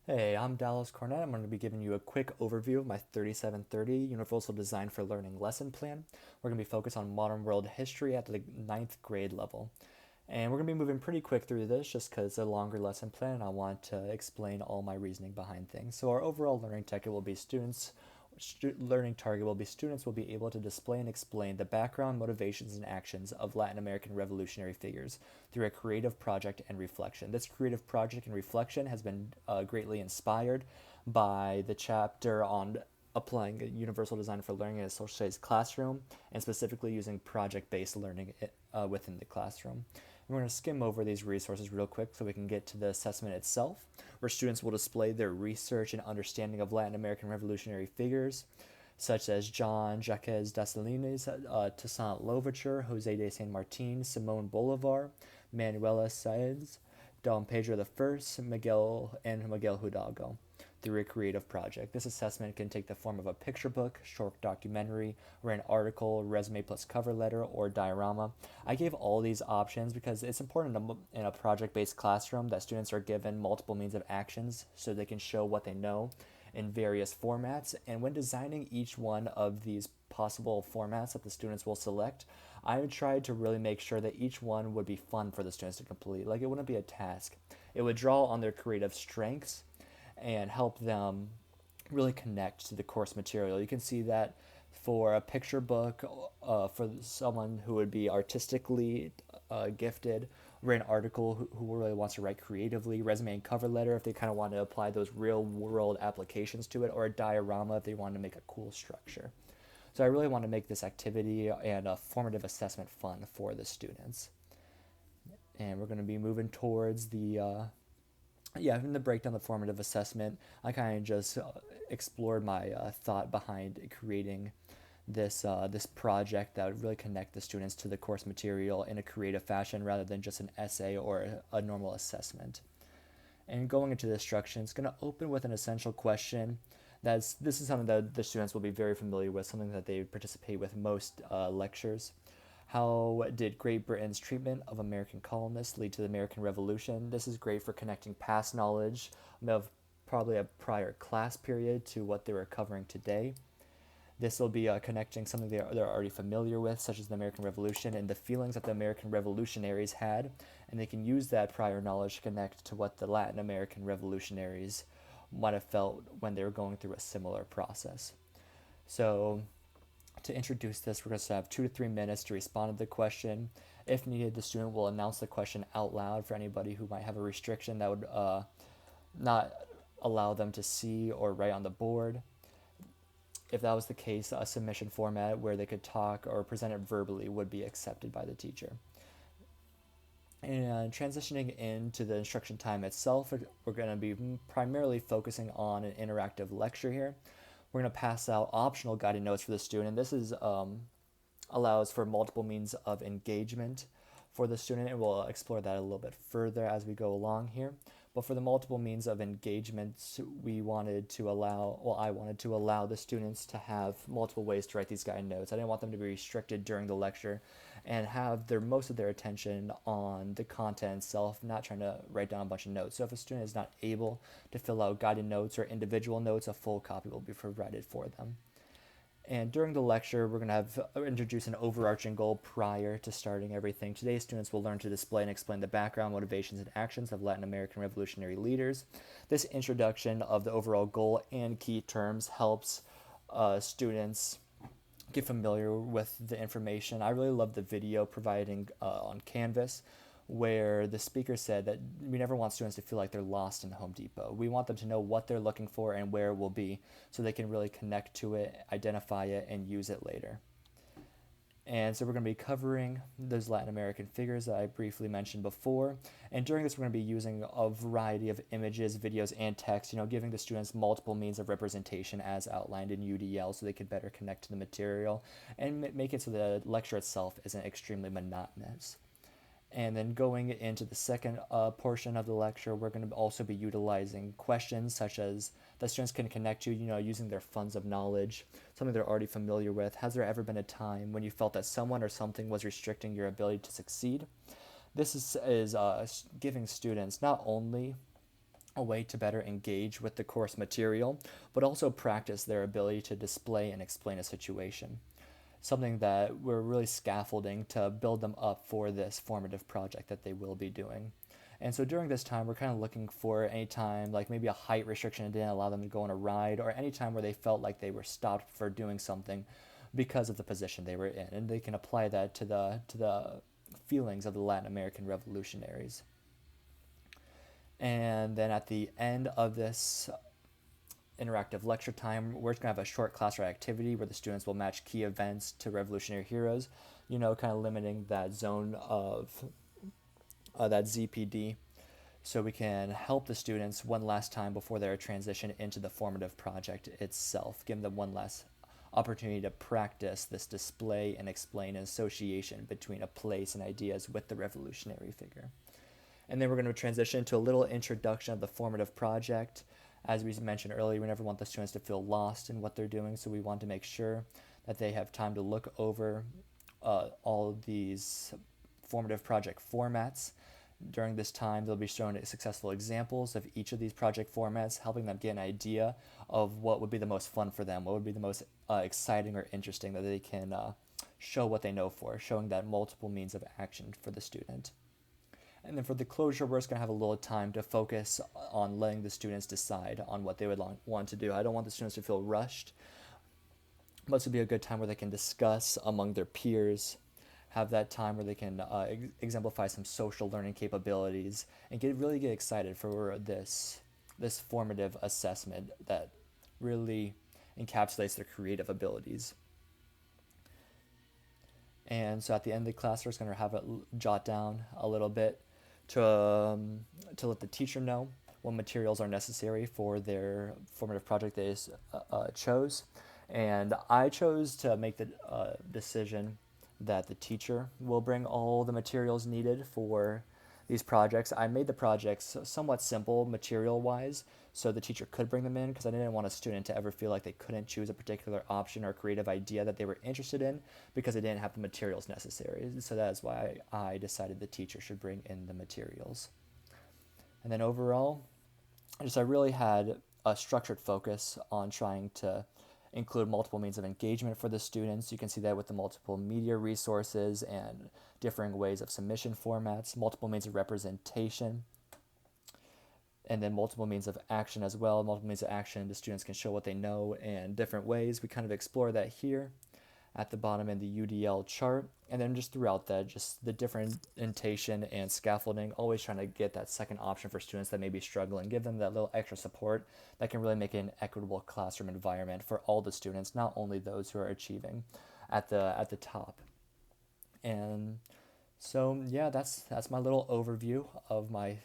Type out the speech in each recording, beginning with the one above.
Hey, I'm Dallas Cornett. I'm going to be giving you a quick overview of my 3730 Universal Design for Learning lesson plan. We're going to be focused on modern world history at the ninth grade level. And we're going to be moving pretty quick through this just because it's a longer lesson plan and I want to explain all my reasoning behind things. So our overall learning target will be students will be able to display and explain the background, motivations, and actions of Latin American revolutionary figures through a creative project and reflection. This creative project and reflection has been greatly inspired by the chapter on applying universal design for learning in a social studies classroom and specifically using project-based learning within the classroom. And we're going to skim over these resources real quick so we can get to the assessment itself, where students will display their research and understanding of Latin American revolutionary figures, such as John Jacques Dessalines, Toussaint Louverture, Jose de San Martin, Simon Bolivar, Manuela Sáenz, Don Pedro I, Miguel Hidalgo through a creative project. This assessment can take the form of a picture book, short documentary, or an article, resume plus cover letter, or diorama. I gave all these options because it's important in a project-based classroom that students are given multiple means of actions so they can show what they know in various formats. And when designing each one of these possible formats that the students will select, I would try to really make sure that each one would be fun for the students to complete. Like, it wouldn't be a task. It would draw on their creative strengths and help them really connect to the course material. You can see that for a picture book, for someone who would be artistically gifted, or an article who really wants to write creatively, resume and cover letter if they kind of want to apply those real world applications to it, or a diorama if they want to make a cool structure. So I really want to make this activity and a formative assessment fun for the students. And we're going to be moving towards in the breakdown, the formative assessment, I kind of just explored my thought behind creating this project that would really connect the students to the course material in a creative fashion rather than just an essay or a normal assessment. And going into the instruction, it's going to open with an essential question. This is something that the students will be very familiar with, something that they participate with most lectures. How did Great Britain's treatment of American colonists lead to the American Revolution? This is great for connecting past knowledge of probably a prior class period to what they were covering today. This will be connecting something they're already familiar with, such as the American Revolution and the feelings that the American revolutionaries had, and they can use that prior knowledge to connect to what the Latin American revolutionaries might have felt when they were going through a similar process. So to introduce this, we're going to have 2 to 3 minutes to respond to the question. If needed, the student will announce the question out loud for anybody who might have a restriction that would not allow them to see or write on the board. If that was the case, a submission format where they could talk or present it verbally would be accepted by the teacher. And transitioning into the instruction time itself, we're going to be primarily focusing on an interactive lecture here. We're going to pass out optional guided notes for the student. This is allows for multiple means of engagement for the student, and we'll explore that a little bit further as we go along here. But for the multiple means of engagement, I wanted to allow the students to have multiple ways to write these guided notes. I didn't want them to be restricted during the lecture and have most of their attention on the content itself, not trying to write down a bunch of notes. So if a student is not able to fill out guided notes or individual notes, a full copy will be provided for them. And during the lecture, we're going to have introduce an overarching goal prior to starting everything. Today, students will learn to display and explain the background, motivations, and actions of Latin American revolutionary leaders. This introduction of the overall goal and key terms helps students get familiar with the information. I really love the video providing on Canvas where the speaker said that we never want students to feel like they're lost in Home Depot. We want them to know what they're looking for and where it will be so they can really connect to it, identify it, and use it later. And so we're going to be covering those Latin American figures that I briefly mentioned before. And during this, we're going to be using a variety of images, videos, and text, giving the students multiple means of representation as outlined in UDL so they could better connect to the material and make it so the lecture itself isn't extremely monotonous. And then going into the second portion of the lecture, we're going to also be utilizing questions such as that students can connect to, using their funds of knowledge, something they're already familiar with. Has there ever been a time when you felt that someone or something was restricting your ability to succeed? This is giving students not only a way to better engage with the course material, but also practice their ability to display and explain a situation. Something that we're really scaffolding to build them up for this formative project that they will be doing. And so during this time, we're kind of looking for any time, like maybe a height restriction that didn't allow them to go on a ride, or any time where they felt like they were stopped for doing something because of the position they were in. And they can apply that to the feelings of the Latin American revolutionaries. And then at the end of this interactive lecture time, we're just going to have a short classroom activity where the students will match key events to revolutionary heroes, kind of limiting that zone of that ZPD, so we can help the students one last time before their transition into the formative project itself, give them one last opportunity to practice this display and explain an association between a place and ideas with the revolutionary figure. And then we're going to transition to a little introduction of the formative project. As we mentioned earlier, we never want the students to feel lost in what they're doing, so we want to make sure that they have time to look over all of these formative project formats. During this time, they'll be shown successful examples of each of these project formats, helping them get an idea of what would be the most fun for them, what would be the most exciting or interesting that they can show what they know for, showing that multiple means of action for the student. And then for the closure, we're just going to have a little time to focus on letting the students decide on what they would want to do. I don't want the students to feel rushed, but this would be a good time where they can discuss among their peers, have that time where they can exemplify some social learning capabilities, and really get excited for this formative assessment that really encapsulates their creative abilities. And so at the end of the class, we're just going to have it jot down a little bit to let the teacher know what materials are necessary for their formative project they chose. And I chose to make the decision that the teacher will bring all the materials needed for these projects. I made the projects somewhat simple material-wise, so the teacher could bring them in, because I didn't want a student to ever feel like they couldn't choose a particular option or creative idea that they were interested in because they didn't have the materials necessary. So that is why I decided the teacher should bring in the materials. And then overall, I really had a structured focus on trying to include multiple means of engagement for the students. You can see that with the multiple media resources and differing ways of submission formats, multiple means of representation, and then multiple means of action as well. Multiple means of action, the students can show what they know in different ways. We kind of explore that here at the bottom in the UDL chart. And then just throughout that, just the differentiation and scaffolding, always trying to get that second option for students that may be struggling, give them that little extra support that can really make it an equitable classroom environment for all the students, not only those who are achieving at the top. And so yeah, that's my little overview of my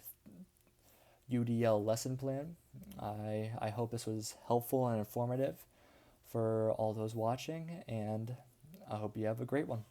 UDL lesson plan. I hope this was helpful and informative for all those watching, and I hope you have a great one.